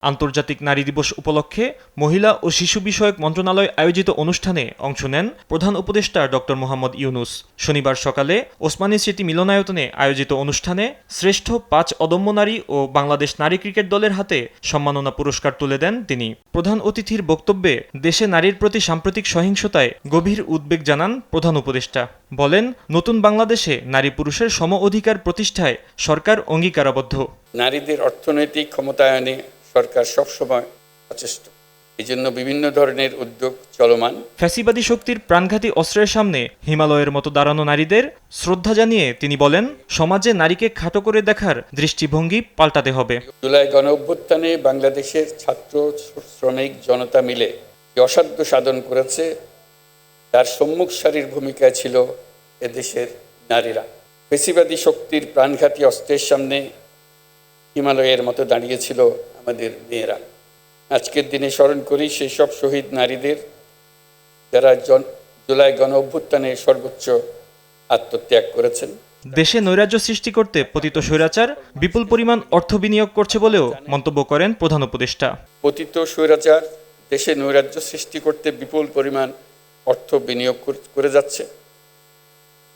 আন্তর্জাতিক নারী দিবস উপলক্ষে মহিলা ও শিশু বিষয়ক মন্ত্রণালয় আয়োজিত অনুষ্ঠানে অংশ নেন প্রধান উপদেষ্টা ড. মোহাম্মদ ইউনূস। শনিবার সকালে ওসমানী স্মৃতি মিলনায়তনে আয়োজিত অনুষ্ঠানে শ্রেষ্ঠ ৫ অদম্য নারী ও বাংলাদেশ নারী ক্রিকেট দলের হাতে সম্মাননা পুরস্কার তুলে দেন তিনি। প্রধান অতিথির বক্তব্যে দেশে নারীর প্রতি সাম্প্রতিক সহিংসতায় গভীর উদ্বেগ জানান প্রধান উপদেষ্টা। বলেন, নতুন বাংলাদেশে নারী পুরুষের সম অধিকার প্রতিষ্ঠায় সরকার অঙ্গীকারাবদ্ধ। নারীদের অর্থনৈতিক ক্ষমতায়নে সরকার সবসময় সচেষ্ট, এই জন্য বিভিন্ন ধরনের উদ্যোগ চলমান। ফ্যাসিবাদী শক্তির প্রাণঘাতী অস্ত্রের সামনে হিমালয়ের মতো দাঁড়ানো নারীদের শ্রদ্ধা জানিয়ে তিনি বলেন, সমাজে নারীকে খাটো করে দেখার দৃষ্টিভঙ্গি পাল্টাতে হবে। জুলাই গণঅভ্যুত্থানে বাংলাদেশের ছাত্র শ্রমিক জনতা মিলে যে অসাধ্য সাধন করেছে, তার সম্মুখ সারির ভূমিকায় ছিল এদেশের নারীরা। ফ্যাসিবাদী শক্তির প্রাণঘাতী অস্ত্রের সামনে হিমালয়ের মতো দাঁড়িয়েছিল আমাদের মেয়েরা। আজকের দিনে স্মরণ করি সেই সব শহীদ নারীদের, যারা জুলাই গণঅভ্যুত্থানে সর্বোচ্চ আত্মত্যাগ করেছেন। দেশে নৈরাজ্য সৃষ্টি করতে পতিত স্বৈরাচার বিপুল পরিমাণ অর্থ বিনিয়োগ করছে বলেও মন্তব্য করেন প্রধান উপদেষ্টা। পতিত স্বৈরাচার দেশে নৈরাজ্য সৃষ্টি করতে বিপুল পরিমাণ অর্থ বিনিয়োগ করে যাচ্ছে।